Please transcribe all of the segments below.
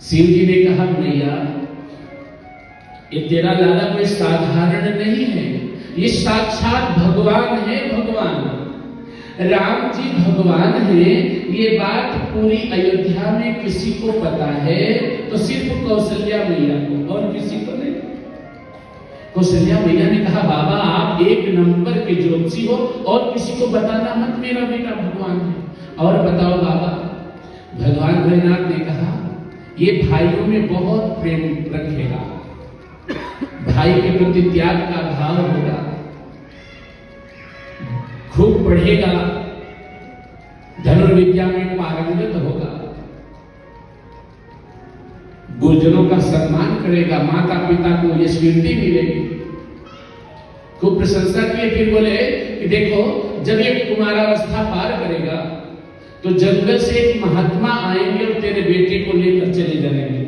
शिव जी ने कहा मैया ये तेरा लाला कोई साधारण नहीं है, ये साक्षात भगवान है, भगवान राम जी भगवान है। ये बात पूरी अयोध्या में किसी को पता है तो सिर्फ कौशल्या मैया को, और किसी को नहीं। कौशल्या मैया ने कहा बाबा आप एक नंबर के ज्योतिषी हो और किसी को बताना मत, मेरा बेटा भगवान है। और बताओ बाबा, भगवान भोलेनाथ ने कहा ये भाइयों में बहुत प्रेम रखेगा, भाई के प्रति त्याग का भाव होगा, खूब पढ़ेगा, धनुर्विद्या में पारंगत होगा, गुरुजनों का सम्मान करेगा, माता पिता को ये स्वीकृति मिलेगी। खूब प्रशंसा किए। फिर बोले कि देखो जब ये कुमारावस्था पार करेगा तो जंगल से एक महात्मा आएंगे और तेरे बेटे को लेकर चले जाएंगे।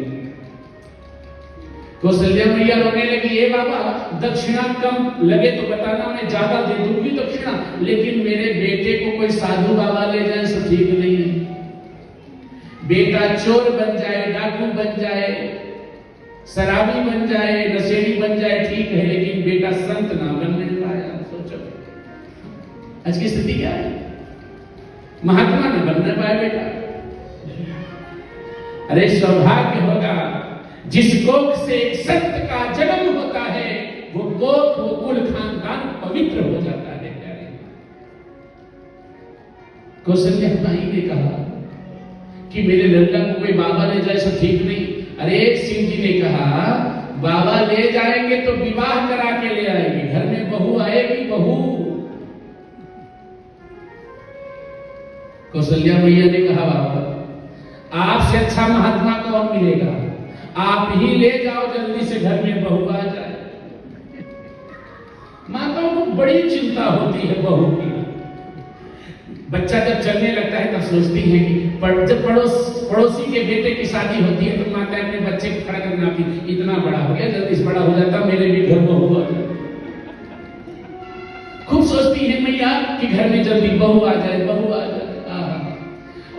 कौशल्या मैया रोने लगी, ए बाबा दक्षिणा कम लगे तो बताना, मैं ज्यादा दे दूंगी दक्षिणा, लेकिन मेरे बेटे को कोई साधु बाबा ले जाए तो ठीक नहीं है। बेटा चोर बन जाए, डाकू बन जाए, शराबी बन जाए, नशेड़ी बन जाए ठीक है, लेकिन बेटा संत ना बनने पाया। सोचो आज की स्थिति क्या है, महात्मा न बनने पाए बेटा। अरे सौभाग्य होगा जिस कोख से एक संत का जन्म होता है, वो कोख वो कुल खानदान पवित्र हो जाता है। प्यारे कौशल्या माई ने कहा कि मेरे लड़का को कोई बाबा ले जाए तो ठीक नहीं। अरे शिव जी ने कहा बाबा ले जाएंगे तो विवाह करा के ले आएंगे, घर में बहू आएगी, बहू। कौशल्या मैया ने कहा बाबा आपसे अच्छा महात्मा कौन मिलेगा, आप ही ले जाओ जल्दी से, घर में बहू आ जाए। माताओं को बड़ी चिंता होती है बहू की। बच्चा जब चलने लगता है तब सोचती है कि जब पड़ोसी के बेटे की शादी होती है तो माता अपने बच्चे को खड़ा करना आती, इतना बड़ा हो गया, जल्दी से बड़ा हो जाता, मेरे भी घर बहू आ जाए। खूब सोचती है मैया कि घर में जल्दी बहू आ जाए, बहू आ जाए।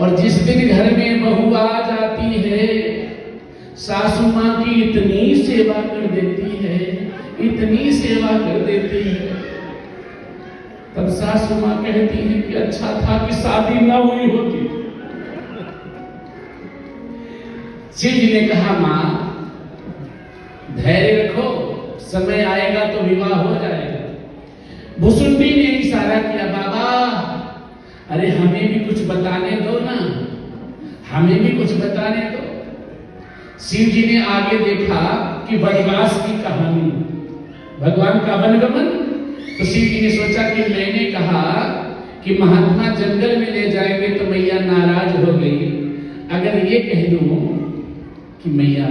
और जिस दिन घर में बहू आ जाती है सासू माँ की इतनी सेवा कर देती है, इतनी सेवा कर देती है, तब सासू माँ कहती है कि अच्छा था कि शादी ना हुई होती। शिव जी ने कहा माँ धैर्य रखो, समय आएगा तो विवाह हो जाएगा। भुसुंडी ने इशारा किया बाबा अरे हमें भी कुछ बताने दो ना, हमें भी कुछ बताने दो। शिव जी ने आगे देखा कि वनवास की कहानी, भगवान का वनगमन। तो शिव जी ने सोचा कि मैंने कहा कि महात्मा जंगल में ले जाएंगे तो मैया नाराज हो गई, अगर ये कह दूं कि मैया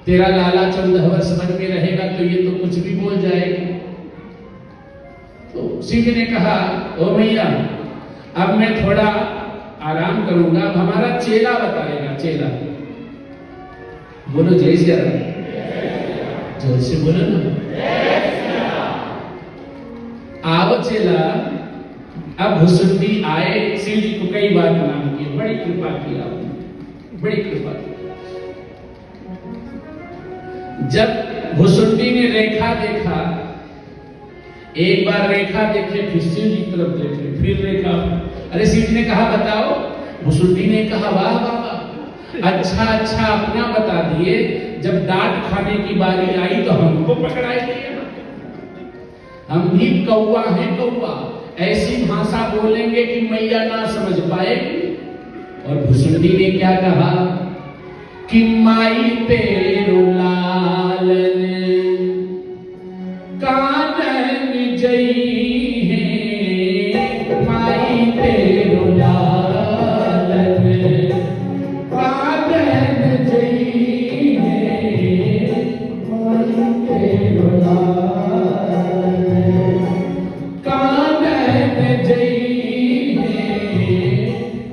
तेरा लाला 14 वर्ष वन में रहेगा तो ये तो कुछ भी बोल जाएगी। तो शिव जी ने कहा ओ मैया अब मैं थोड़ा आराम करूंगा, अब हमारा चेला बताएगा। चेला बोलो जय श्री राम, जोर से बोलो ना। आओ चेला। अब भुसुंडी आए, शिव जी को कई बार प्रणाम किए, बड़ी कृपा की आपने, बड़ी कृपा की। जब भुसुंडी ने रेखा देखा, एक बार रेखा देखे, फिर शिव जी की तरफ देखे, फिर रेखा। अरे शिव जी ने कहा बताओ। भुसुंडी ने कहा वाह बाबा अच्छा अच्छा अपना बता दिए, जब डांट खाने की बारी आई तो हमको पकड़ाई दिए। हम भी कौवा हैं, कौवा ऐसी भाषा बोलेंगे कि मैया ना समझ पाएगी। और भुसुंडी ने क्या कहा कि माई तेरो लालन कानन जई है, माई तेरो लालन कानन जई है, माई तेरो लालन कानन जई है,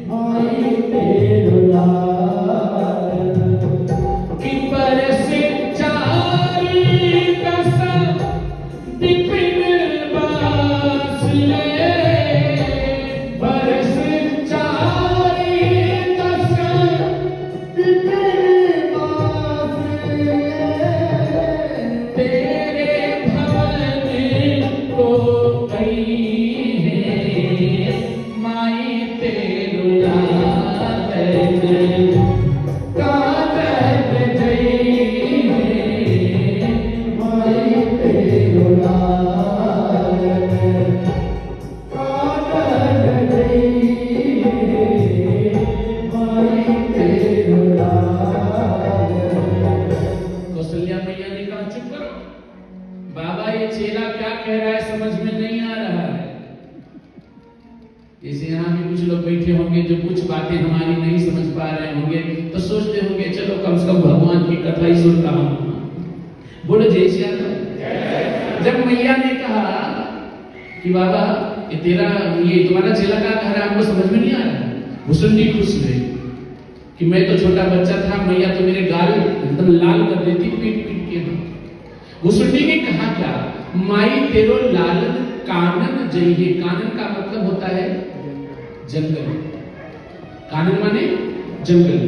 माई तेरो लालन कि बरस चार हमारी नहीं समझ पा रहे होंगे तो सोचते होंगे चलो कम से कम भगवान की कथा ही सुनता हूं। बोलो जय श्री राम। जब मैया ने कहा कि बाबा ये तुम्हारा चेला का घर है, हमको समझ में नहीं आ रहा, भुसुंडी खुश हुए कि मैं तो छोटा बच्चा था, मैया तो मेरे गाल एकदम लाल कर देती पीट पीट के। भुसुंडी ने कहा क्या, माई तेरो लालन कानन जइहे। कानन का मतलब होता है जंगल, कानन माने जंगल।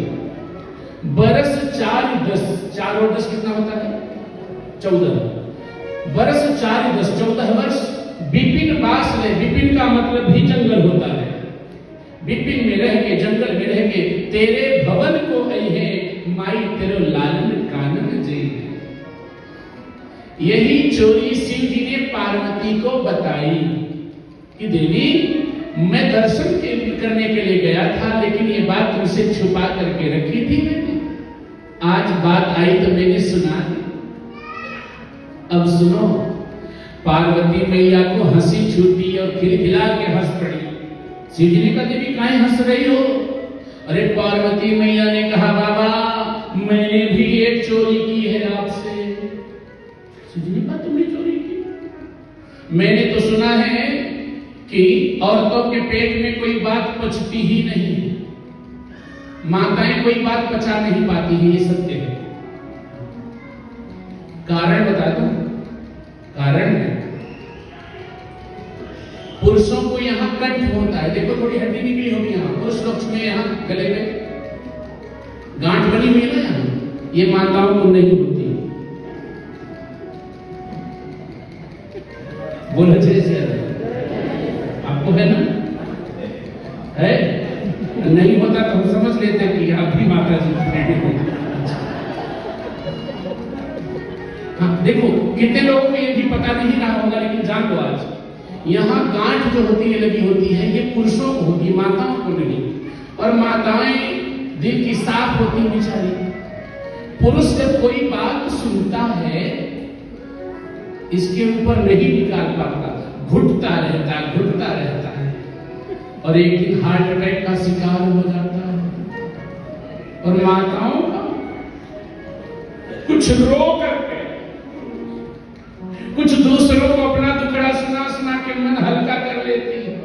बरस 4-10, 4 और 10 कितना होता है 14। बरस 4-10, 14 वर्ष विपिन बास ले। विपिन का मतलब भी जंगल होता है। विपिन में रह के, जंगल में रह के तेरे भवन को अइहे, माई तेरो लालन कानन जइहे। यही चोरी शिव जी ने पार्वती को बताई कि देवी मैं दर्शन करने के लिए गया था, लेकिन ये बात तुमसे छुपा करके रखी थी मैंने। आज बात आई तो मैंने सुना दी। अब सुनो, पार्वती मैया को हंसी छूटी और खिलखिला के हंस पड़ी। शिव जी ने कहा देवी काहे हंस रही हो? अरे पार्वती मैया ने कहा बाबा मैंने भी एक चोरी की है आपसे। शिव जी ने कहा तुमने चोरी की? मैंने तो सुना है कि औरतों के पेट में कोई बात पचती ही नहीं, माताएं कोई बात पचा नहीं पाती है, ये सत्य है। कारण बता दूं? कारण है पुरुषों को यहाँ कंठ होता है, देखो थोड़ी हड्डी निकली होगी यहाँ पुरुष लोग में, यहाँ गले में गांठ बनी हुई है ना यहाँ, ये माताओं को नहीं होती। बोलो जय श्री राम। आपको है ना? है? नहीं होता तो हम समझ लेते कि आप भी माता जी हाँ, देखो कितने लोगों को ये भी पता नहीं रहा होगा, लेकिन जान लो आज यहाँ गांठ जो होती है लगी होती है, ये पुरुषों को होती, माताओं को नहीं। और माताएं दिल की साफ होती बेचारी। पुरुष जब कोई बात सुनता है इसके ऊपर नहीं निकाल पाता, घुटता रहता है और एक दिन हार्ट अटैक का शिकार हो जाता है। और माताओं का कुछ रो करके, कुछ दूसरों को अपना दुखड़ा सुना के मन हल्का कर लेती है।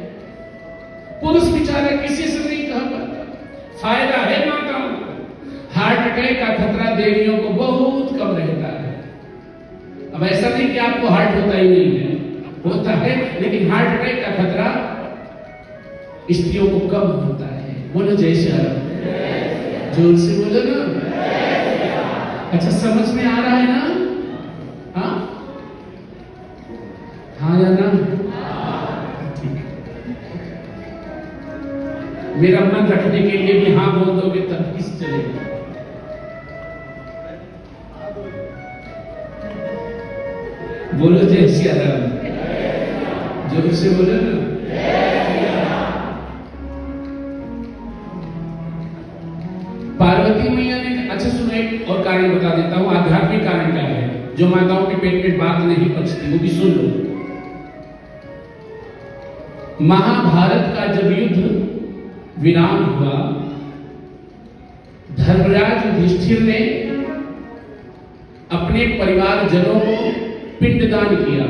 पुरुष बेचारा किसी से नहीं कह पाता। फायदा है माताओं को। हार्ट अटैक का खतरा देवियों को बहुत कम रहता है। अब ऐसा नहीं कि आपको हार्ट होता ही नहीं है, होता है, लेकिन हार्ट अटैक का खतरा स्त्रियों को कम होता है। बोलो जय श्री राम। जोर से बोलो ना। अच्छा समझ में आ रहा है ना? हाँ हाँ या ना? ठीक है। मेरा मन रखने के लिए भी हाँ बोल दोगे तब किस चलेगा। बोलो जय श्री राम। जोर से बोलो ना। पार्वती मैया ने, अच्छा सुनो एक और कारण बता देता हूं, आध्यात्मिक कारण क्या है जो माताओं के पेट में बात नहीं पचती, वो भी सुन लो। महाभारत का जब युद्ध विराम हुआ, धर्मराज युधिष्ठिर ने अपने परिवारजनों को पिंडदान किया।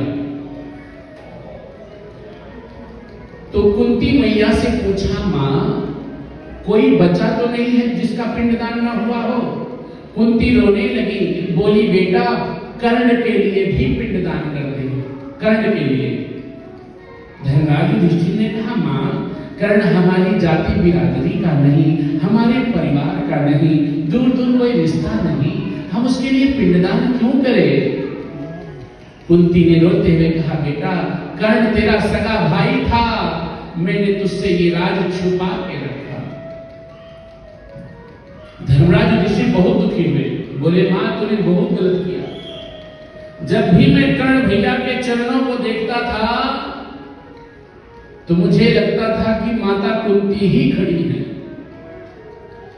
तो कुंती मैया से पूछा मां कोई बच्चा तो नहीं है जिसका पिंडदान ना हुआ हो? कुंती रोने लगी, बोली बेटा कर्ण के लिए भी पिंडदान कर दे, कर्ण के लिए। धर्मराज युधिष्ठिर ने कहा मां कर्ण हमारी जाति बिरादरी का नहीं, हमारे परिवार का नहीं, दूर दूर कोई रिश्ता नहीं, हम उसके लिए पिंडदान क्यों करें? कुंती ने रोते हुए कहा बेटा कर्ण तेरा सगा भाई था, मैंने तुझसे ये राज छुपा के रखा। धर्मराज युधिष्ठिर बहुत दुखी हुए, बोले मां तूने बहुत गलत किया। जब भी मैं कर्ण भैया के चरणों को देखता था तो मुझे लगता था कि माता कुंती ही खड़ी है।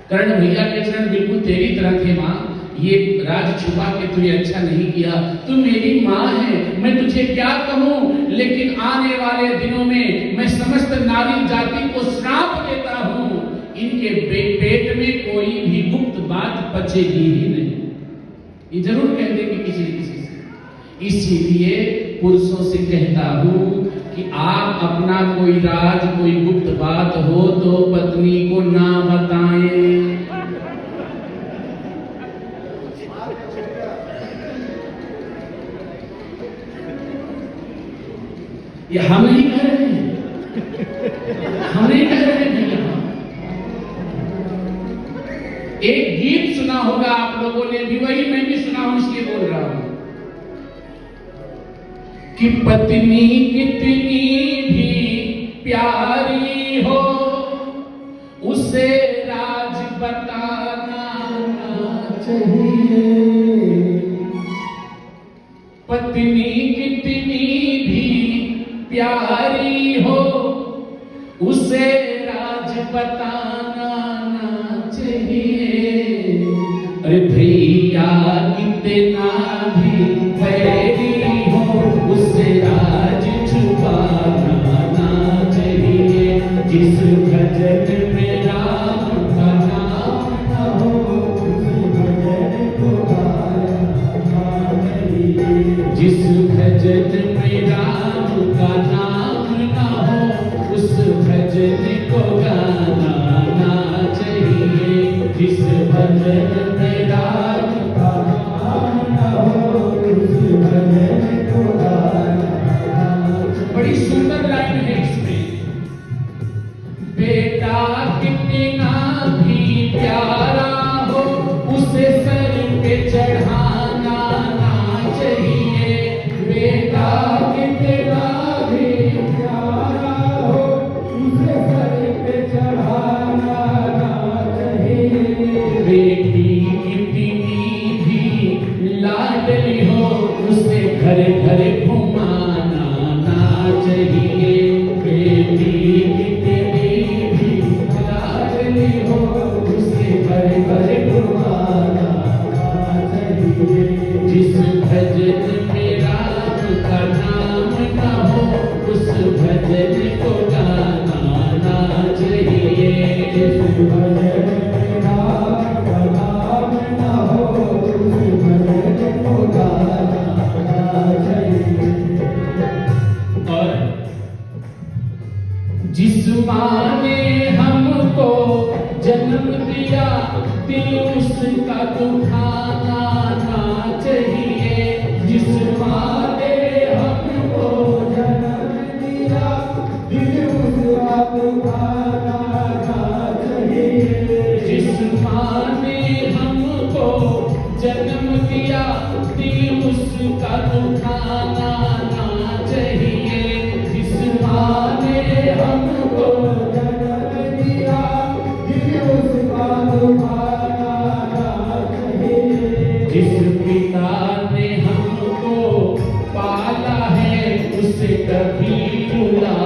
कर्ण भैया के चरण बिल्कुल तेरी तरह थे मां, ये राज छुपा के तूने अच्छा नहीं किया, तू मेरी मां है, मैं तुझे क्या कहूं, लेकिन आने वाले दिनों में मैं समस्त नारी जाति को श्राप देता हूं इनके पेट में कोई भी गुप्त बात पचेगी ही नहीं। ये जरूर कह देंगे किसी न किसी से। इसीलिए पुरुषों से कहता हूं कि आप अपना कोई राज, कोई गुप्त बात हो तो पत्नी को ना बताएं। ये हम नहीं कह रहे हैं, हम नहीं कह रहे हैं। एक गीत सुना होगा आप लोगों ने भी, वही मैं भी सुना हूं, इसलिए बोल रहा हूं कि पत्नी कितनी भी प्यारी हो उसे राज बताना चाहिए। पत्नी कितनी भी प्यारी हो उसे राज बताना चाहिए। अरे भैया कितना भी बैरी हो उसे राज छुपाना चाहिए। जिस भजन में राम का नाम न हो उस भजन को गाना चाहिए। जिस भजन में राम का नाम न हो उस भजन को गाना चाहिए। जिस भजन में राम का नाम न हो उस भजन को गाना। बड़ी सुंदर लाइन है इसमें। बेटा कितना भी प्यारा हो उसे सर पे चढ़ाना ना चाहिए। बेटा कितना भी प्यारा हो उसे सर पे चढ़ाना ना चाहिए। बेटी कितनी भी लाडली हो उसे घर घर घुमाना ना चाहिए। बेटी कितनी भी लाडली हो उसे घर घर घुमाना ना चाहिए। जिस भजन में राम का नाम न हो उस भजन को गाना ना चाहिए। जिस भजन में राम का नाम न हो उस भजन को गाना ना चाहिए। और जिस माँ ने हमको जन्म दिया दिल उसका दुखाना ना चाहिए। जिस माँ ने हमको जन्म दिया दिल उसका दुखाना ना चाहिए। जिस माँ ने हमको जन्म दिया दिल उसका दुखाना ना चाहिए। जिस माँ ने हमको जन्म दिया दिल उसका दुखाना ना चाहिए। जिस पिता ने हमको पाला है उसे कभी रुला